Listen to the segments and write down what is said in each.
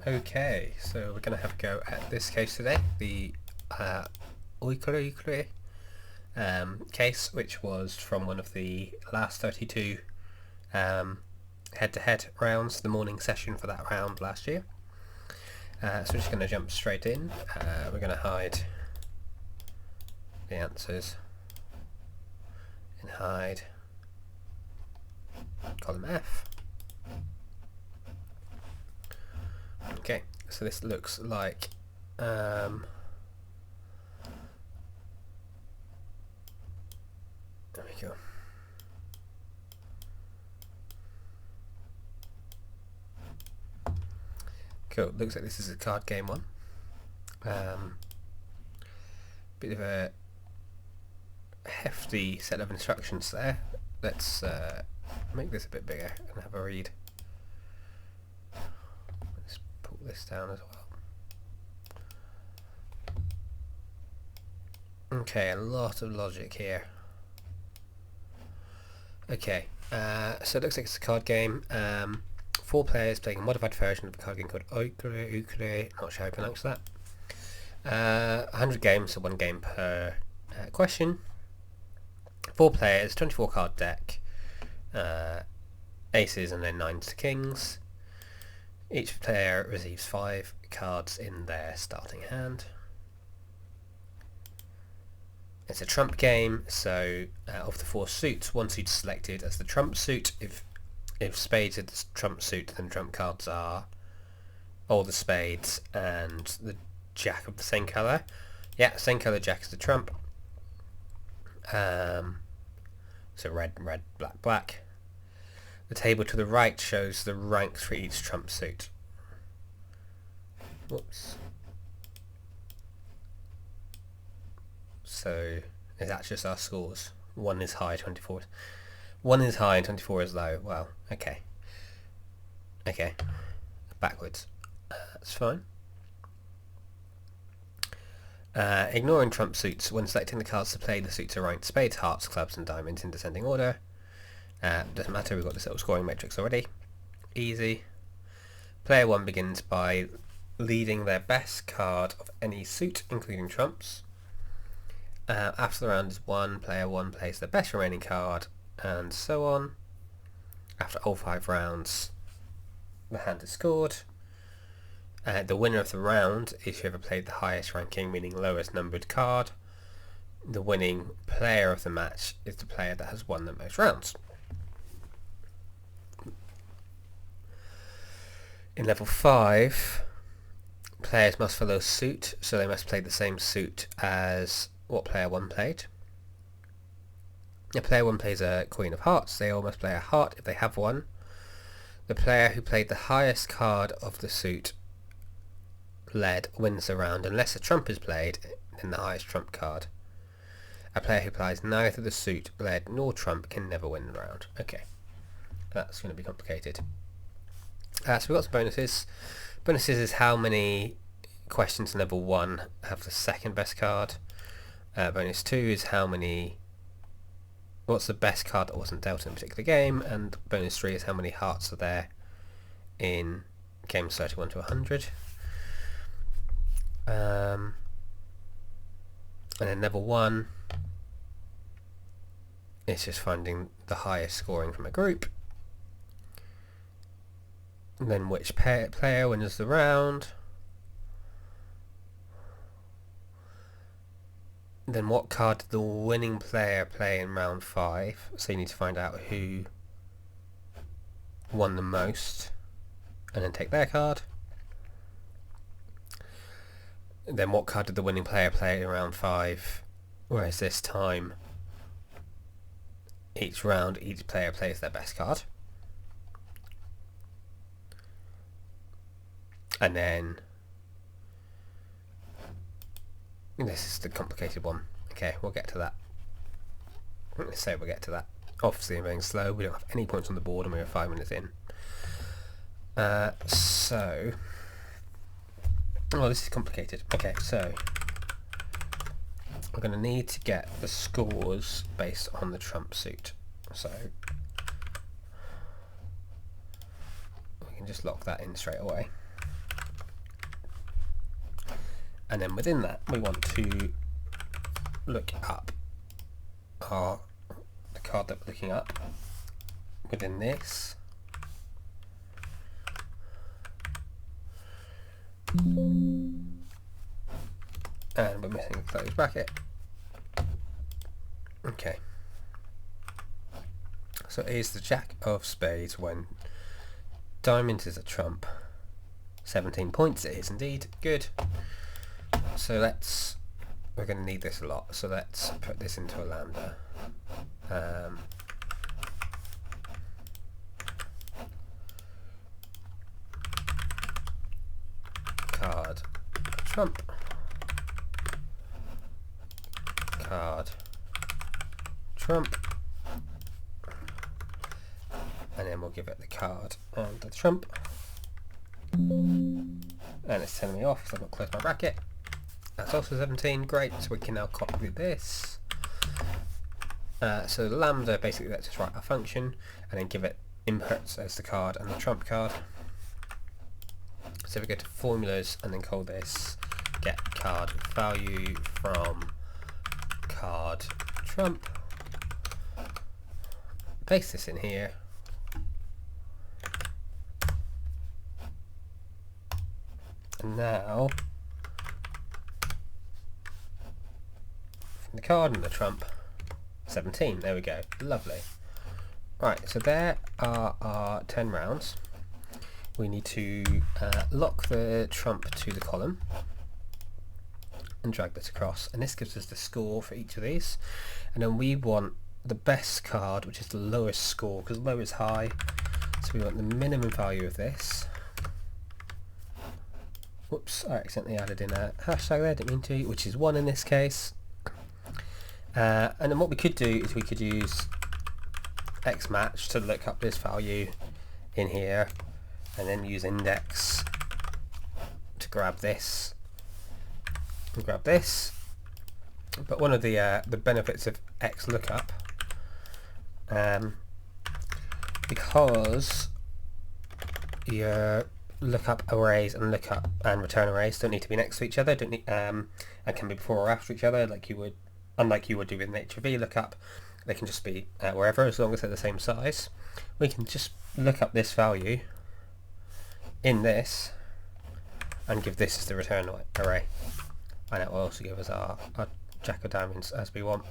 Okay, so we're going to have a go at this case today, the Euchre case, which was from one of the last 32 head-to-head rounds, the morning session for that round last year. So we're just going to jump straight in. We're going to hide the answers and hide column F. Okay, so this looks like there we go. Cool, looks like this is a card game one. Bit of a hefty set of instructions there. Let's make this a bit bigger and have a read. Let's pull this down as well. Okay, a lot of logic here. Okay, so it looks like it's a card game. 4 players playing a modified version of a card game called Euchre, not sure how to pronounce that. 100 games, so 1 game per question. 4 players, 24 card deck, aces and then 9s to kings. Each player receives 5 cards in their starting hand. It's a trump game, so of the 4 suits, 1 suit is selected as the trump suit. If spades are the trump suit, then trump cards are all the spades and the jack of the same colour. Yeah, same colour jack is the trump. So red, red, black, black. The table to the right shows the ranks for each trump suit. Whoops. So that's just our scores. 1 is high, 24. 1 is high and 24 is low. Well, okay. Okay. Backwards. That's fine. Ignoring trump suits. When selecting the cards to play, the suits are ranked spades, hearts, clubs and diamonds in descending order. Doesn't matter, we've got this little scoring matrix already. Easy. Player 1 begins by leading their best card of any suit, including trumps. After the round is won, player 1 plays the best remaining card, and so on. After all 5 rounds, the hand is scored. The winner of the round is whoever played the highest ranking, meaning lowest numbered card. The winning player of the match is the player that has won the most rounds. In level 5, players must follow suit, so they must play the same suit as what player 1 played. If player 1 plays a queen of hearts, they all must play a heart if they have one. The player who played the highest card of the suit led wins the round unless a trump is played, then the highest trump card. A player who plays neither the suit, lead nor trump can never win the round. Okay, that's going to be complicated. So we've got some bonuses. Bonuses is how many questions in level 1 have the second best card. Bonus 2 is what's the best card that wasn't dealt in a particular game, and bonus 3 is how many hearts are there in games 31 to 100. And then level 1 is just finding the highest scoring from a group. And then which player wins the round. Then what card did the winning player play in round 5? So you need to find out who won the most and then take their card. And then what card did the winning player play in round 5? Whereas this time, each round, each player plays their best card. And then this is the complicated one. Okay, we'll get to that. Let's say we'll get to that. Obviously I'm being slow, we don't have any points on the board and we're 5 minutes in. Oh, this is complicated. Okay, so we're going to need to get the scores based on the trump suit. So we can just lock that in straight away. and then within that we want to look up the card that we're looking up within this. And we're missing a closed bracket. Okay. So it is the Jack of Spades when diamonds is a trump. 17 points it is indeed. Good. So we're going to need this a lot, so let's put this into a lambda. Card trump. Card trump. And then we'll give it the card and the trump. And it's telling me off because I've not closed my bracket. That's also 17, great, so we can now copy this. So the lambda basically lets us write our function and then give it inputs as the card and the trump card. So we go to formulas and then call this get card value from card trump. Paste this in here. And now from the card and the trump, 17, there we go, lovely. Right, so there are our 10 rounds. We need to lock the trump to the column and drag this across, and this gives us the score for each of these, and then we want the best card, which is the lowest score, because low is high, so we want the minimum value of this. Whoops, I accidentally added in a hashtag there, didn't mean to, which is 1 in this case. And then what we could do is we could use xmatch to look up this value in here, and then use index to grab this and grab this. But one of the benefits of xlookup, because your lookup arrays and lookup and return arrays don't need to be next to each other, don't need, and can be before or after each other, like you would, unlike you would do with an HV lookup. They can just be wherever, as long as they're the same size. We can just look up this value in this and give this as the return array, and it will also give us our Jack of Diamonds as we want.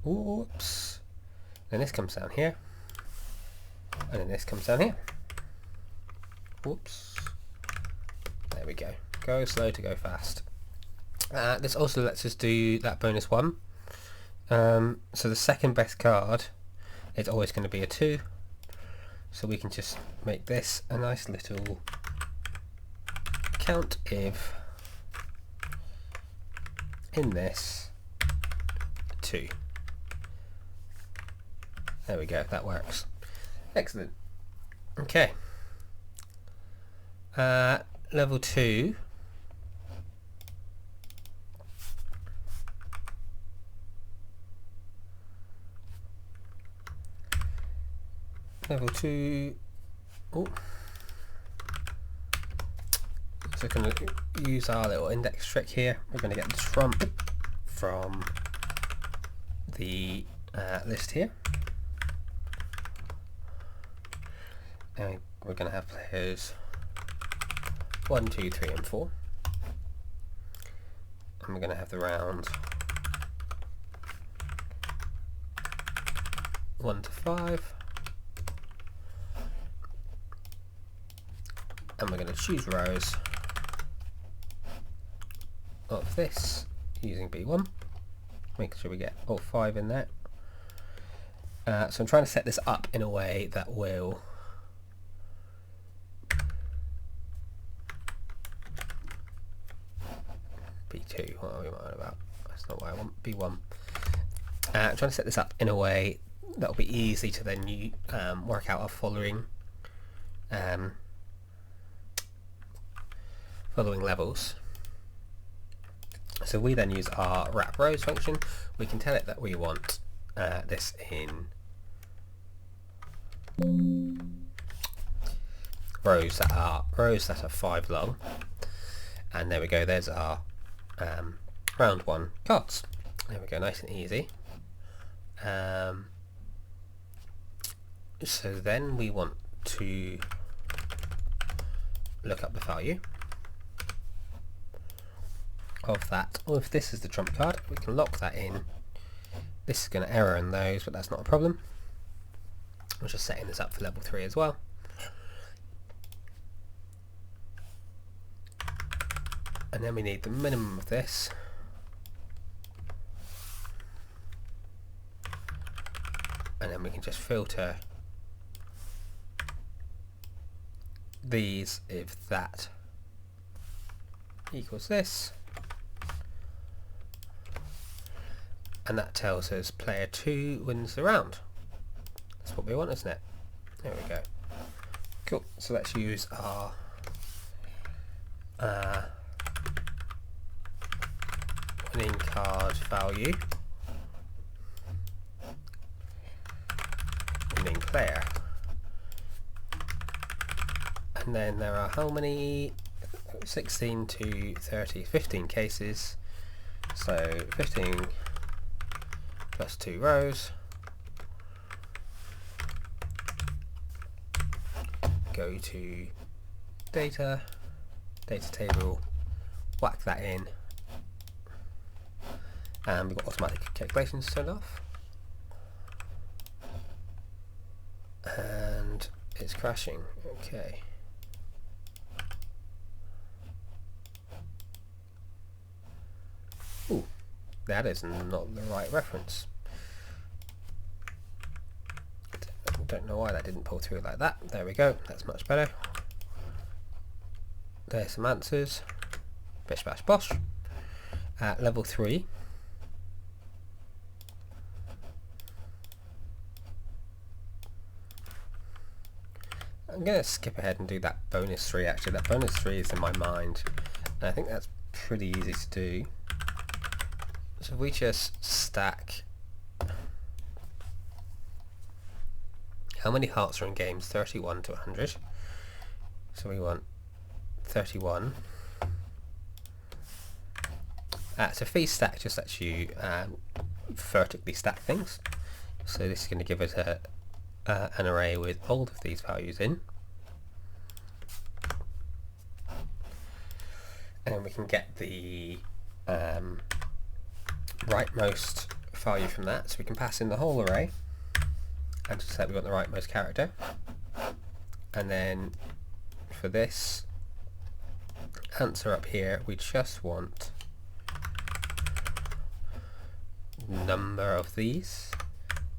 Oops. Then this comes down here, and then this comes down here. Whoops. There we go. Go slow to go fast. This also lets us do that bonus 1. So the second best card is always going to be a 2. So we can just make this a nice little count if in this 2. There we go, that works. Excellent. Okay. Level 2. Level 2. Oh. So we're going to use our little index trick here. We're going to get the trump from the list here. And we're going to have players 1, 2, 3 and 4. And we're going to have the round 1 to 5. And we're going to choose rows of this using B1, making sure we get all 5 in there. So I'm trying to set this up in a way that will B2, what are we on about? That's not what I want, B1. I'm trying to set this up in a way that will be easy to then work out our following levels. So we then use our wrap rows function. We can tell it that we want this in rows that are 5 long, And there we go, there's our round 1 cards. There we go, nice and easy. So then we want to look up the value of that. Or if this is the trump card, we can lock that in. This is going to error in those, but that's not a problem. I'm just setting this up for level 3 as well. And then we need the minimum of this. And then we can just filter these if that equals this. And that tells us player 2 wins the round. That's what we want, isn't it? There we go. Cool. So let's use our winning card value. Winning player. And then there are how many? 16 to 30, 15 cases. So 15 plus 2 rows. Go to data, data table, whack that in, and we've got automatic calculations turned off. And it's crashing. Okay. Ooh, that is not the right reference. Don't know why that didn't pull through like that. There we go, that's much better. There's some answers. Bish bash bosh. At level 3. I'm going to skip ahead and do that bonus 3 actually. That bonus 3 is in my mind. And I think that's pretty easy to do. So if we just stack... How many hearts are in games? 31 to 100. So we want 31. So feast stack just lets you vertically stack things. So this is going to give us an array with all of these values in. And then we can get the rightmost value from that. So we can pass in the whole array. And just say we want the rightmost character. And then for this answer up here, we just want number of these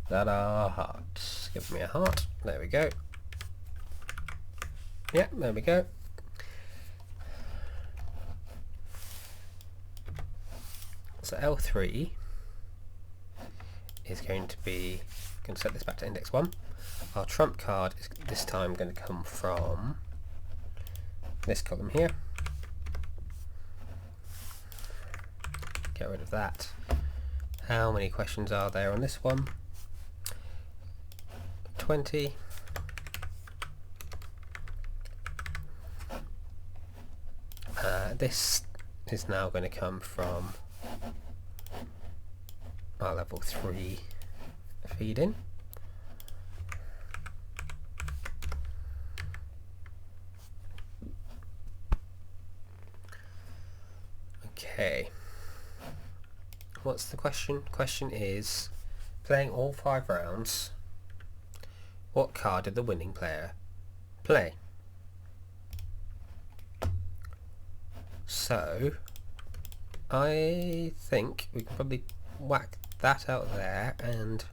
that are hearts. Give me a heart. There we go. Yeah, there we go. So L3 is going to be, going to set this back to index 1. Our trump card is this time going to come from this column here. Get rid of that. How many questions are there on this one? 20. This is now going to come from our level 3 feed in. Okay. What's the question? Question is, playing all 5 rounds, what card did the winning player play? So, I think we can probably whack that out there and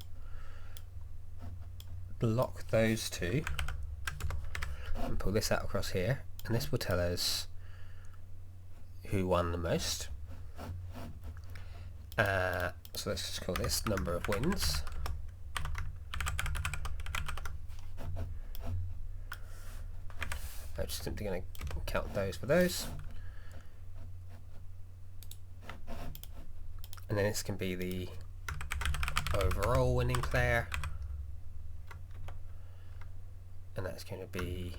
block those two and pull this out across here, and this will tell us who won the most. So let's just call this number of wins. I'm just simply going to count those for those. And then this can be the overall winning player. And that's going to be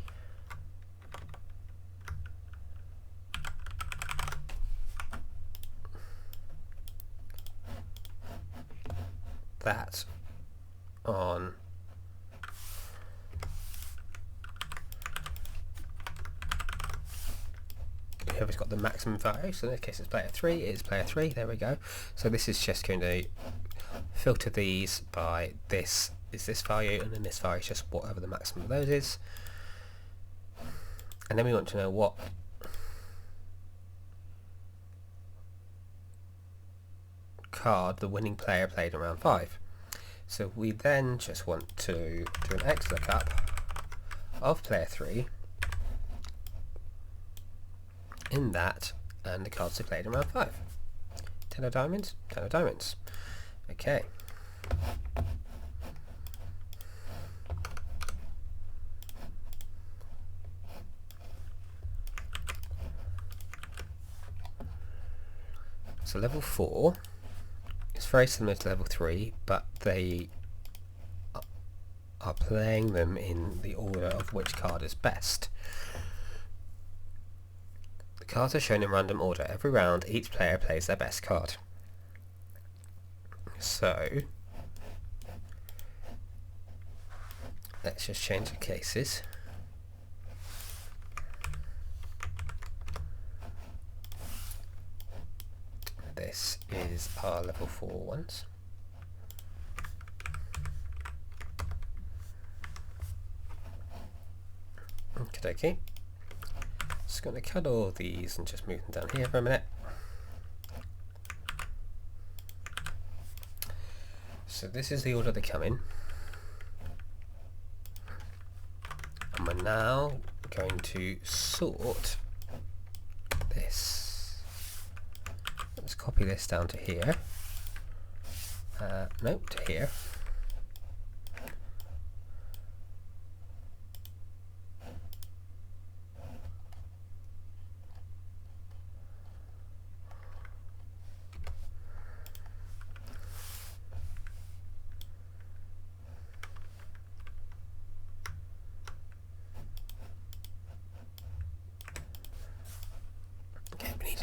that on whoever's got the maximum value. So in this case it's player 3, it is player 3, there we go. So this is just going to filter these by this is this value, and then this value is just whatever the maximum of those is. And then we want to know what card the winning player played in round 5. So we then just want to do an XLOOKUP of player 3 in that and the cards they played in round 5. 10 of diamonds, 10 of diamonds. Okay. So level 4 is very similar to level 3, but they are playing them in the order of which card is best. The cards are shown in random order. Every round, each player plays their best card. So let's just change the cases. This is our level 4 ones. Okie dokie. Just going to cut all these and just move them down here for a minute. So this is the order they come in. And we're now going to sort this. Let's copy this down to here. Nope, to here. Okay, we need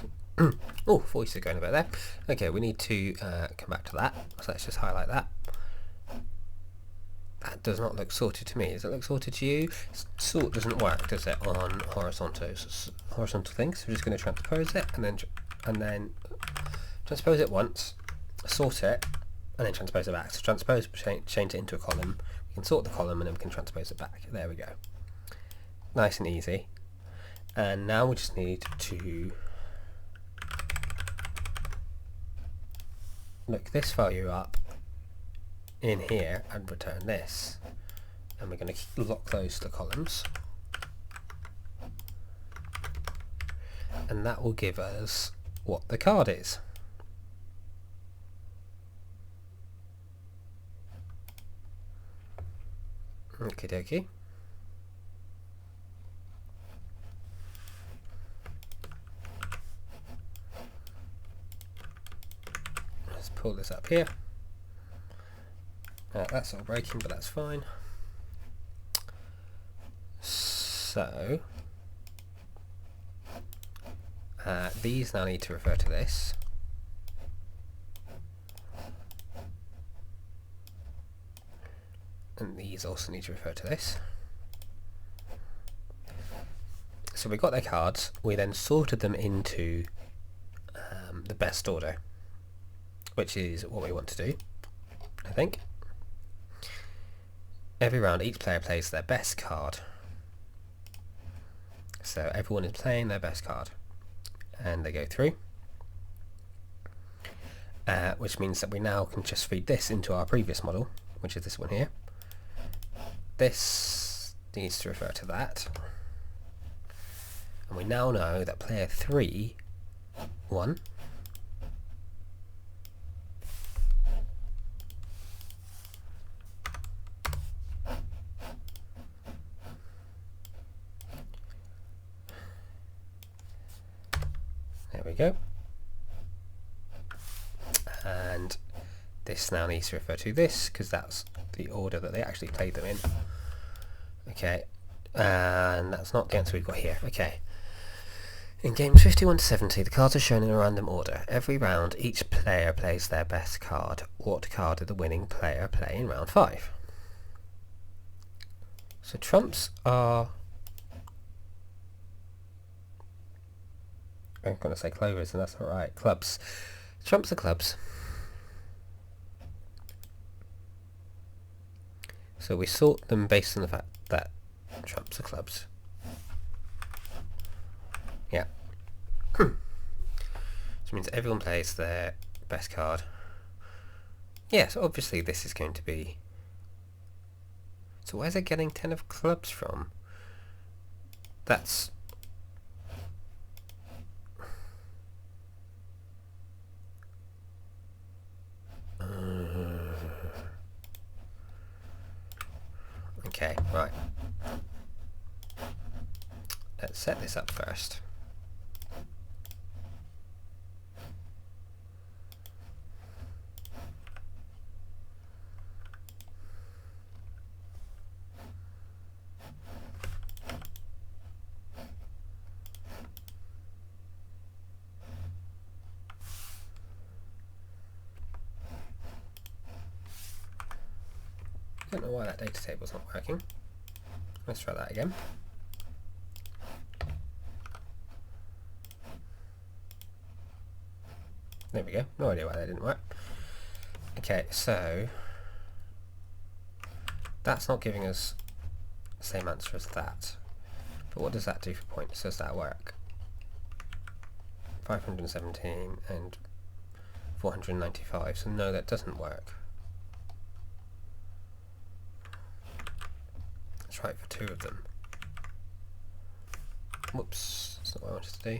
oh, voice is going a bit there. Okay, we need to come back to that. So let's just highlight that. That does not look sorted to me. Does it look sorted to you? Sort doesn't work, does it, on horizontal things? So we're just going to transpose it and then transpose it once, sort it, and then transpose it back. So transpose, change it into a column. We can sort the column and then we can transpose it back. There we go. Nice and easy. And now we just need to look this value up in here and return this, and we're going to lock those to columns, and that will give us what the card is. Okie dokie. Pull this up here. That's all breaking, but that's fine. So these now need to refer to this. And these also need to refer to this. So we got their cards, we then sorted them into the best order, which is what we want to do, I think. Every round, each player plays their best card. So everyone is playing their best card. And they go through. Which means that we now can just feed this into our previous model, which is this one here. This needs to refer to that. And we now know that player 3 won. There we go. And this now needs to refer to this because that's the order that they actually played them in. Okay, and that's not the answer we've got here. Okay, In games 51 to 70, the cards are shown in a random order. Every round, each player plays their best card. What card did the winning player play in round 5? So trumps are... I'm going to say clovers, and that's alright. Clubs. Trumps are clubs. So we sort them based on the fact that trumps are clubs. Yeah. Which means everyone plays their best card. Yeah, so obviously this is going to be... So where's it getting 10 of clubs from? That's... Okay, right. Let's set this up first. I don't know why that data table's not working. Let's try that again. There we go. No idea why that didn't work. Okay, so that's not giving us the same answer as that. But what does that do for points? Does that work? 517 and 495. So no, that doesn't work. Let's try it for 2 of them. Whoops, that's not what I wanted to do.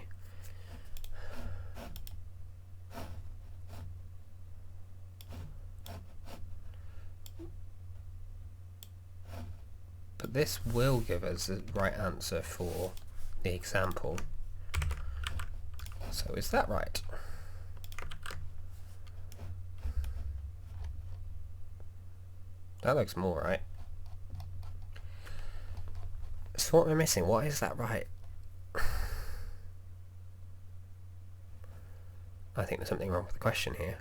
But this will give us the right answer for the example. So is that right? That looks more right. So what am I missing? Why is that right? I think there's something wrong with the question here.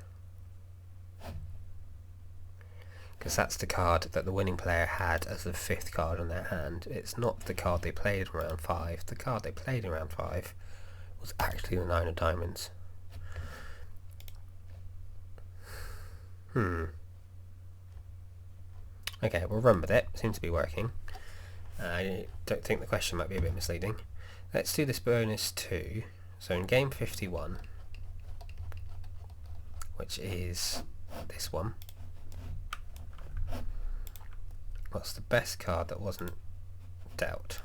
Because that's the card that the winning player had as the 5th card on their hand. It's not the card they played in round 5. The card they played in round 5 was actually the 9 of diamonds. Okay, we'll run with it. Seems to be working. I don't think the question might be a bit misleading. Let's do this bonus 2. So in game 51, which is this one, what's the best card that wasn't dealt?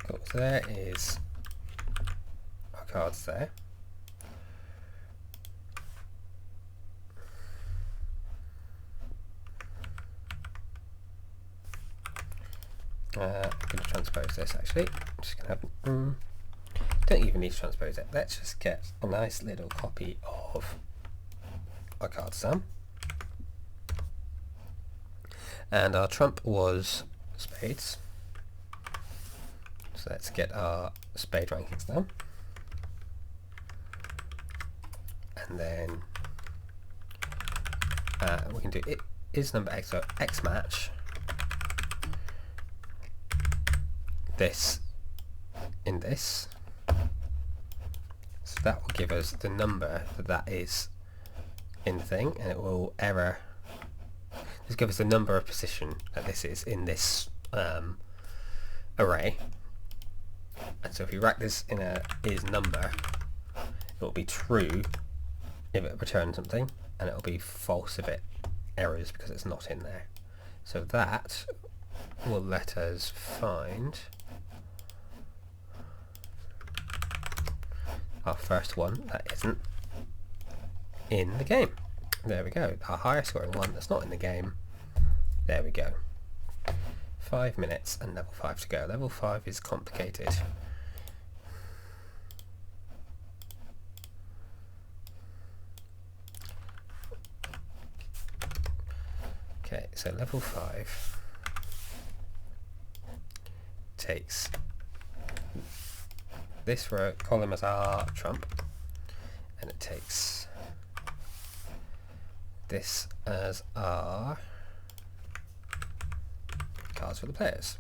Cool, so there is our cards there. I'm going to transpose this actually. I'm just going to have... don't even need to transpose it. Let's just get a nice little copy of our cards down. And our trump was spades. So let's get our spade rankings down. And then we can do it is number X, so X match this in this. So that will give us the number that is in the thing, and it will error. Just give us the number of position that this is in this array. And so if you rack this in a is number, it will be true if it returns something, and it will be false if it errors because it's not in there. So that will let us find our first one that isn't in the game. There we go. Our highest scoring one that's not in the game. There we go. 5 minutes and level 5 to go. Level 5 is complicated. Okay, so level 5 takes this row column as our trump, and it takes this as our cards for the players.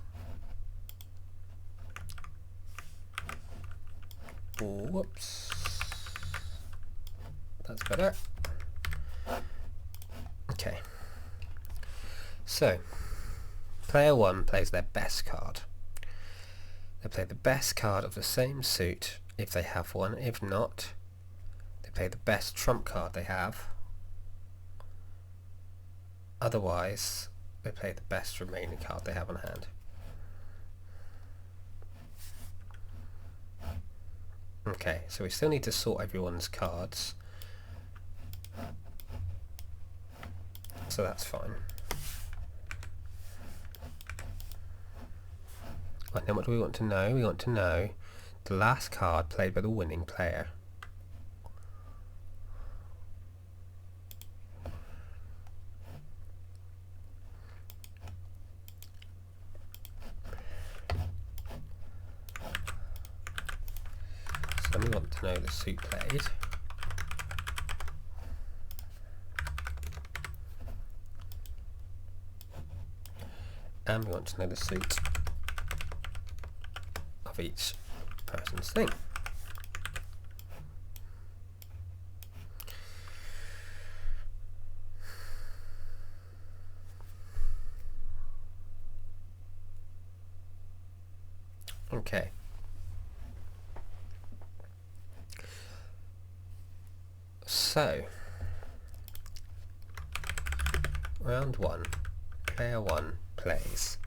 Whoops. That's better. Okay. So, player 1 plays their best card. They play the best card of the same suit if they have one. If not, they play the best trump card they have. Otherwise, they play the best remaining card they have on hand. Okay, so we still need to sort everyone's cards. So that's fine. Right, now what do we want to know? We want to know the last card played by the winning player. So then we want to know the suit played. And we want to know the suit of each person's thing. Okay. So, round 1, player 1 plays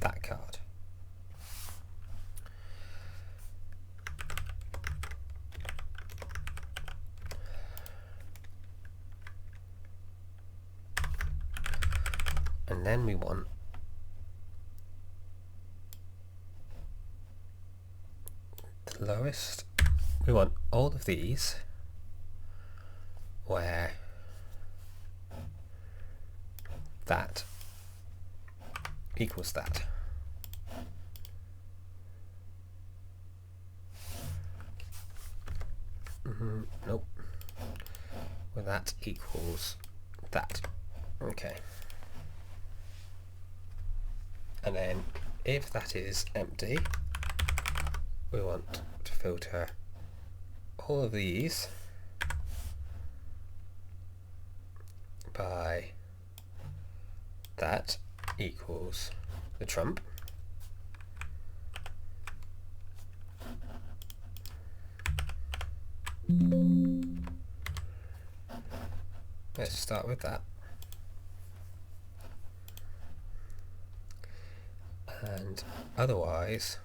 that card. And then we want the lowest. We want all of these where that equals that. Nope. Where that equals that. Okay. And then if that is empty, we want to filter all of these by that equals the trump. Let's start with that. And otherwise,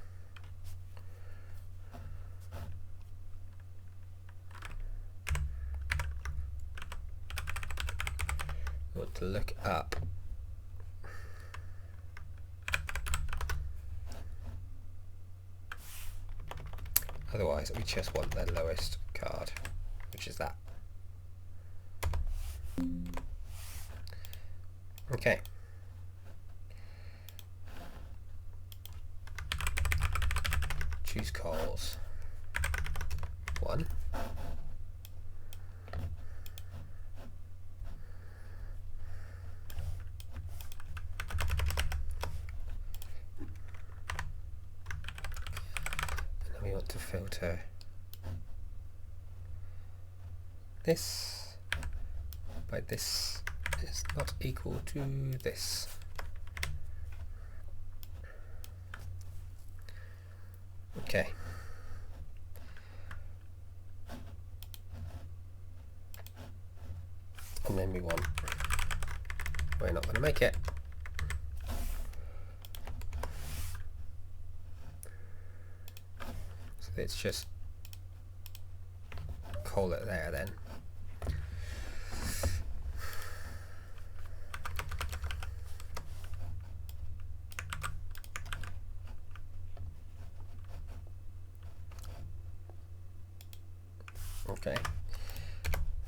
we want to look up otherwise we just want the lowest card, which is that. Okay. Choose calls. 1. And then we want to filter this by this is not equal to this. Okay. And then we want, we're not going to make it. So let's just call it there then. Okay.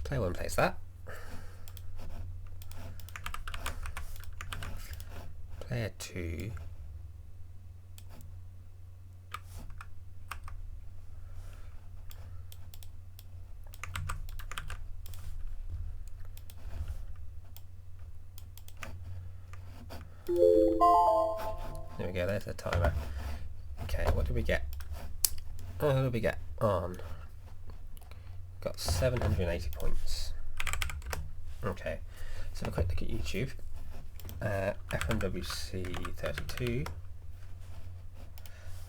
Player 1 plays that. player 2 there we go, there's the timer. Okay, what did we get? What did we get on? Got 780 points. Okay, so have a quick look at YouTube. FMWC 32.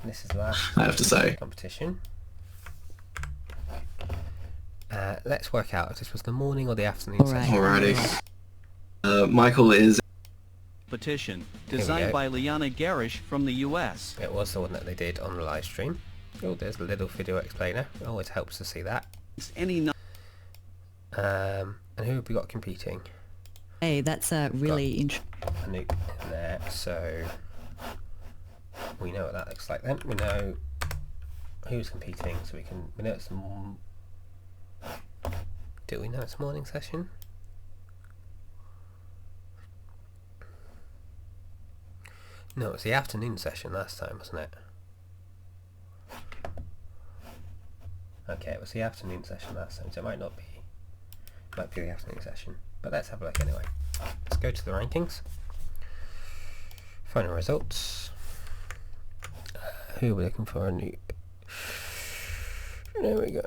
And this is the last I have to say. competition. Let's work out if this was the morning or the afternoon session. Alrighty. Michael is Competition, designed by Liana Garish from the US. It was the one that they did on the live stream. Oh, there's a little video explainer. It always helps to see that. Any And who have we got competing? Hey, that's really interesting. A nuke in there, so we know what that looks like then. We know who's competing, so we know it's do we know it's morning session? No, it was the afternoon session last time, wasn't it? Okay, it was the afternoon session last time, so it might not be. Might be the afternoon session, but let's have a look anyway. Let's go to the rankings. Final results. Who are we looking for? A nuke. There we go.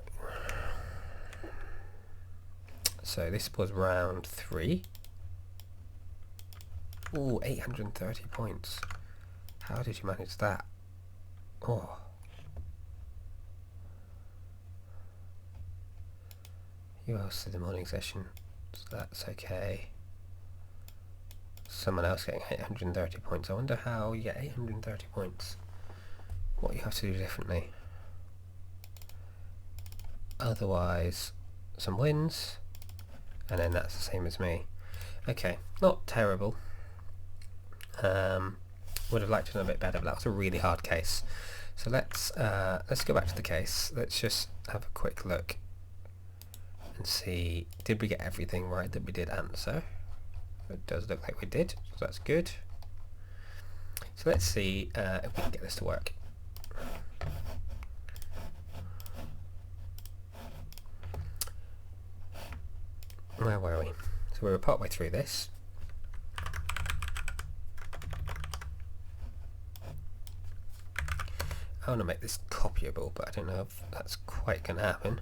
So this was round 3. Ooh, 830 points. How did you manage that? Oh. Who else did the morning session? So that's okay. Someone else getting 830 points. I wonder how you get 830 points. What you have to do differently. Otherwise, some wins, and then that's the same as me. Okay, not terrible. Would have liked to know a bit better, but that was a really hard case. So let's go back to the case. Let's just have a quick look and see, did we get everything right that we did answer? It does look like we did, so that's good. So let's see if we can get this to work. Where were we? So we were partway through this. I want to make this copyable, but I don't know if that's quite going to happen.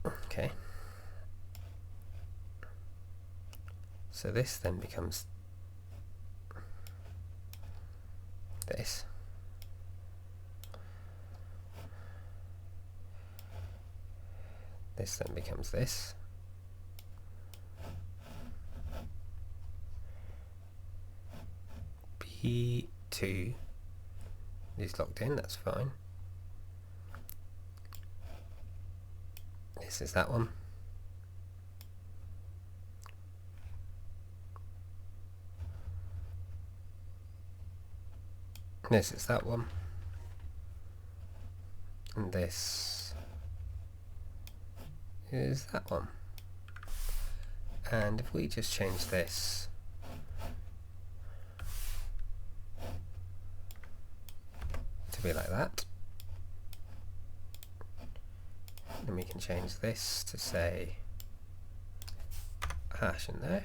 Okay. So this then becomes this. This then becomes this. B2 is locked in, that's fine. This is that one. This is that one. And this is that one. And if we just change this to be like that, then we can change this to say hash in there.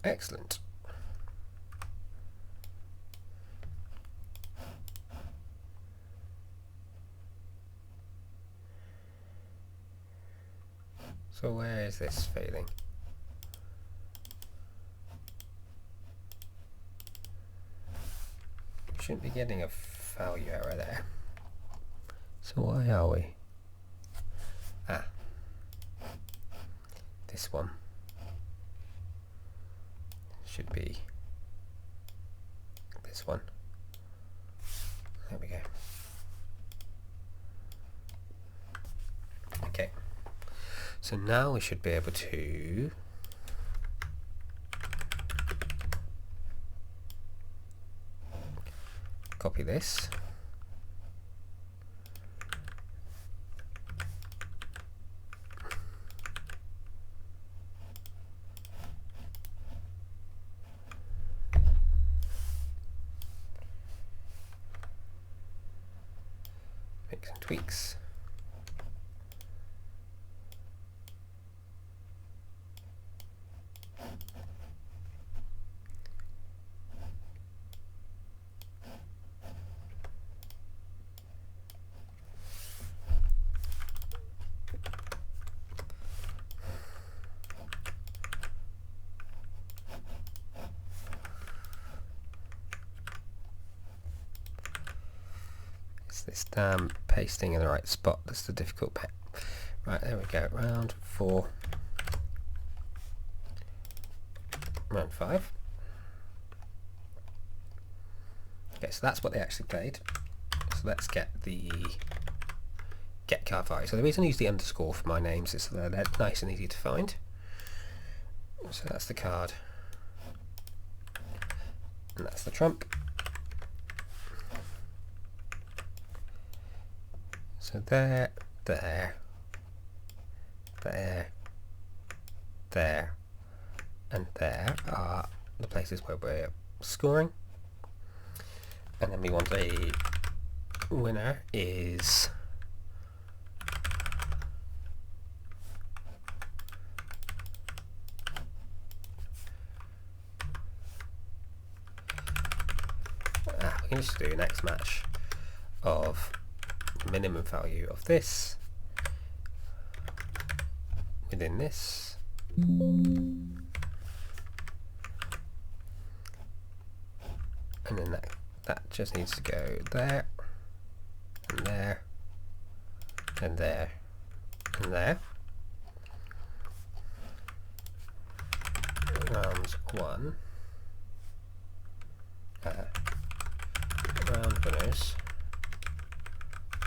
Excellent. So where is this failing? Shouldn't be getting a value error there. So why are we? Ah, this one should be this one. There we go. Okay. So now we should be able to copy this, make some tweaks. This damn pasting in the right spot, that's the difficult bit. Right, there we go, round 4, round 5. Okay, so that's what they actually played. So let's get the get card value. So the reason I use the underscore for my names is so they're nice and easy to find. So that's the card, and that's the trump. So there, there, there, there, and there are the places where we're scoring. And then we want a winner is we can just do an X match of the minimum value of this within this, and then that just needs to go there and there and there and there. Round 1, round winners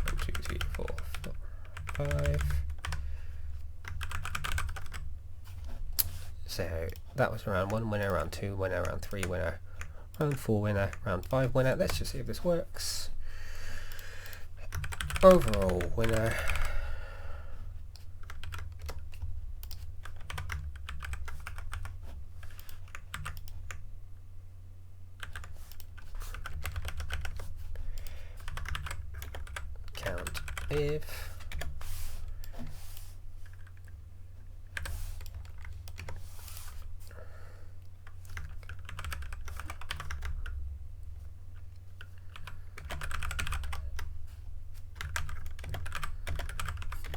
1, 2, 3, 4, 5. So that was round 1 winner, round 2 winner, round 3 winner, round 4 winner, round 5 winner. Let's just see if this works. Overall winner. Count if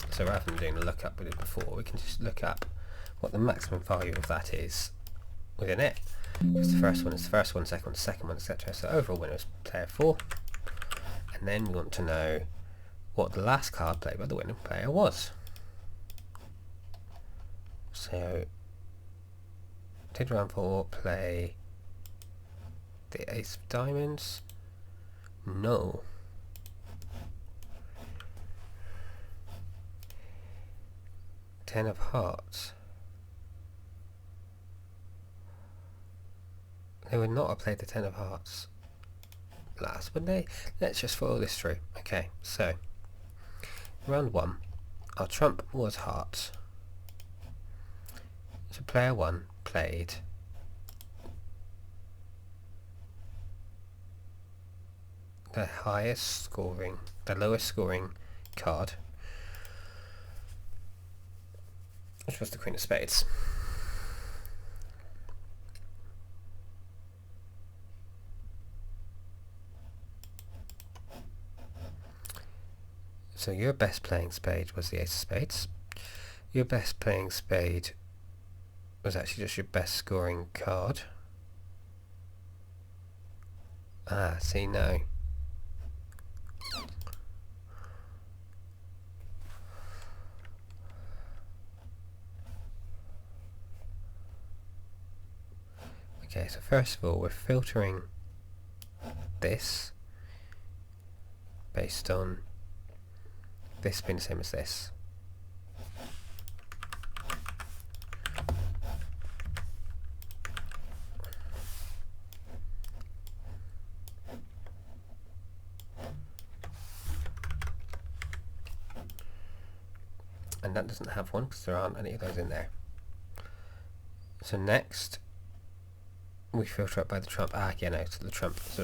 so rather than doing a lookup we did before, we can just look up what the maximum value of that is within it. Because the first one is the first one, second one, the second one, etc. So overall winner is player 4. And then we want to know what the last card played by the winning player was. So did round 4 play the ace of diamonds? No. Ten of hearts. They would not have played the 10 of hearts last, would they? Let's just follow this through. Okay, so round 1, our trump was hearts. So player 1 played the highest scoring, the lowest scoring card, which was the Queen of Spades. So your best playing spade was the Ace of Spades. Your best playing spade was actually just your best scoring card. Ah, see, no. Okay, so first of all, we're filtering this based on this being the same as this. And that doesn't have one because there aren't any of those in there. So next we filter up by the trump. So the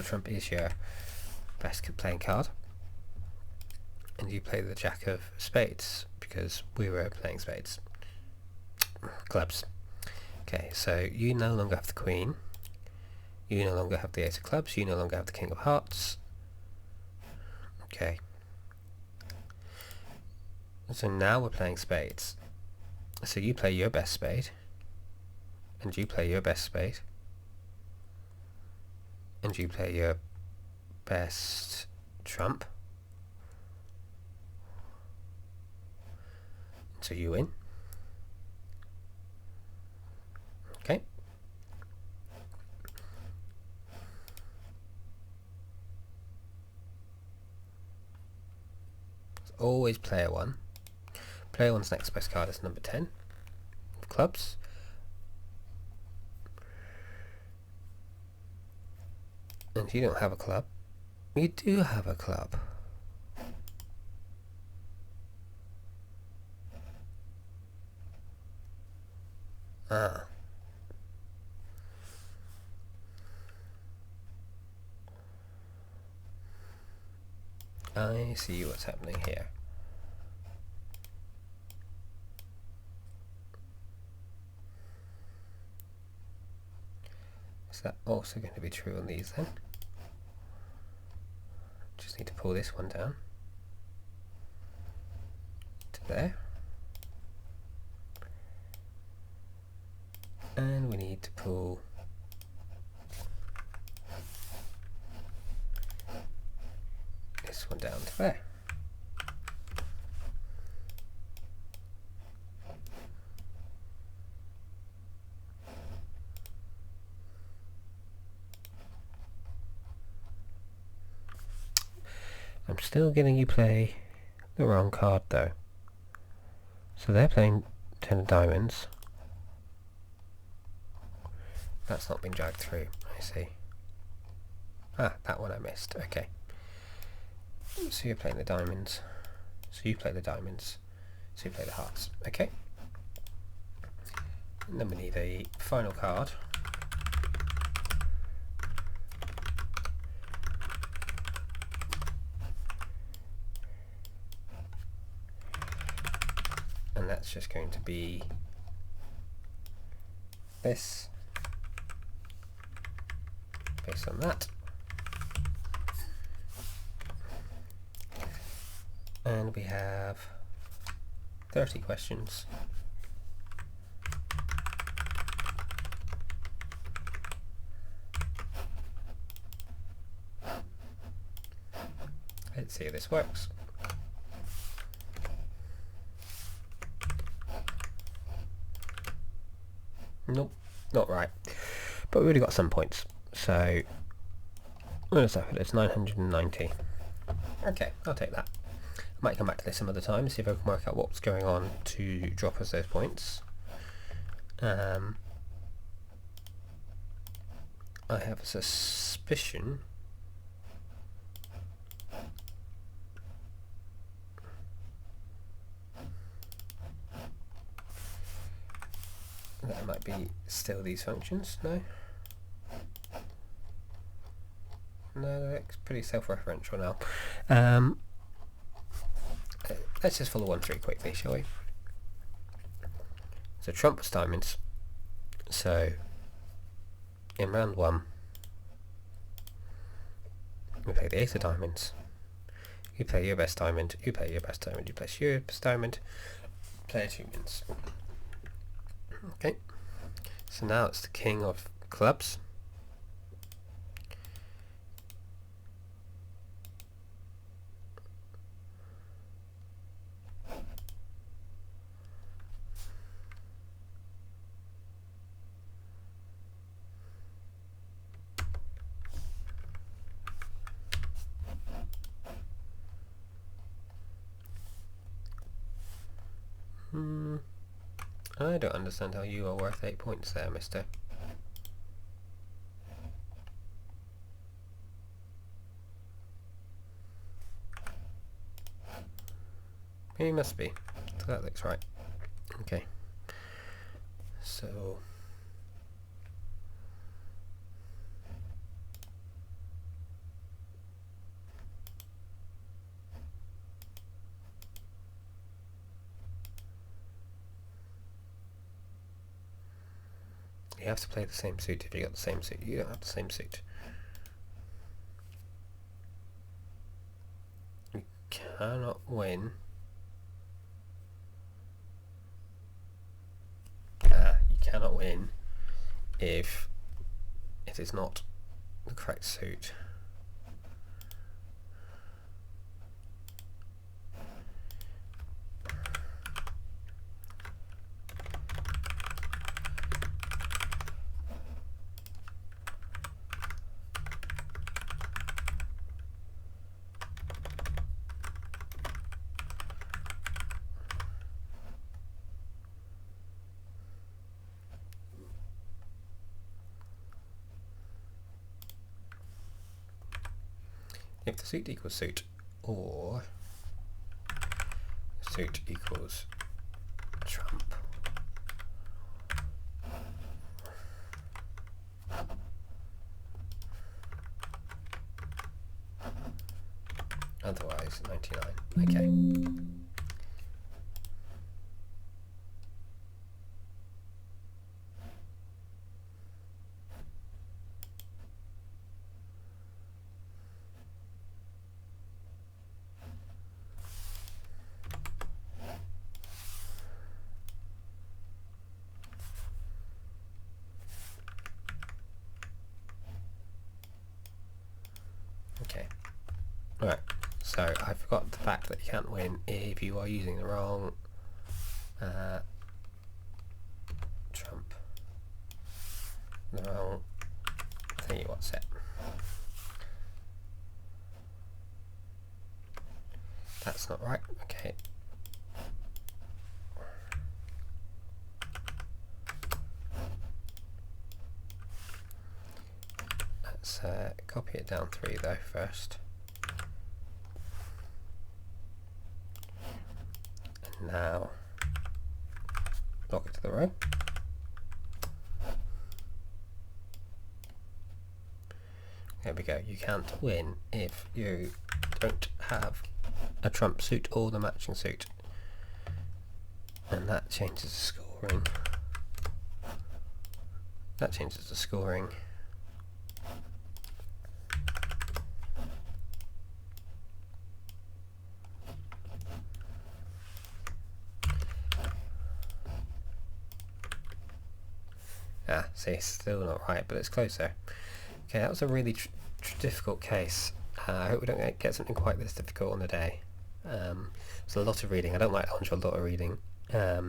trump is your best playing card. And you play the jack of spades because we were playing spades. Clubs. Okay, so you no longer have the queen. You no longer have the ace of clubs. You no longer have the king of hearts. Okay. So now we're playing spades. So you play your best spade. And you play your best spade. And you play your best trump. So you win. Okay. It's always player 1. Player 1's next best card is number 10 of clubs. And you don't have a club. You do have a club. Ah. I see what's happening here. Is that also going to be true on these then? Just need to pull this one down to there. And we need to pull this one down to there. I'm still getting you play the wrong card though. So they're playing 10 of diamonds. That's not been dragged through, I see. Ah, that one I missed, okay. So you're playing the diamonds. So you play the diamonds. So you play the hearts, okay. And then we need a final card. And that's just going to be this. Based on that. And we have 30 questions. Let's see if this works. Nope, not right. But we already got some points. So, what is that? It's 990. Okay, I'll take that. I might come back to this some other time, see if I can work out what's going on to drop us those points. I have a suspicion that it might be still these functions. No? No, that's pretty self-referential now. Let's just follow one through quickly, shall we? So trump was diamonds. So in round 1 we play the ace of diamonds. You play your best diamond, you play your best diamond, you play your best diamond, player 2 wins. Okay, so now it's the king of clubs. I don't understand how you are worth 8 points there, mister. He must be. So that looks right. Okay. So You have to play the same suit if you got the same suit. You don't have the same suit. You cannot win. You cannot win if it is not the correct suit. If the suit equals suit, or suit equals trump, otherwise 99. Okay. Okay. Alright, so I forgot the fact that you can't win if you are using the wrong trump. The wrong thingy, what's it? That's not right, okay. Let's copy it down 3 though first. And now lock it to the row. There we go. You can't win if you don't have a trump suit or the matching suit. And that changes the scoring. That changes the scoring. See, still not right, but it's closer. Okay, that was a really difficult case. I hope we don't get something quite this difficult on the day. It's a lot of reading. I don't like a lot of reading. Okay.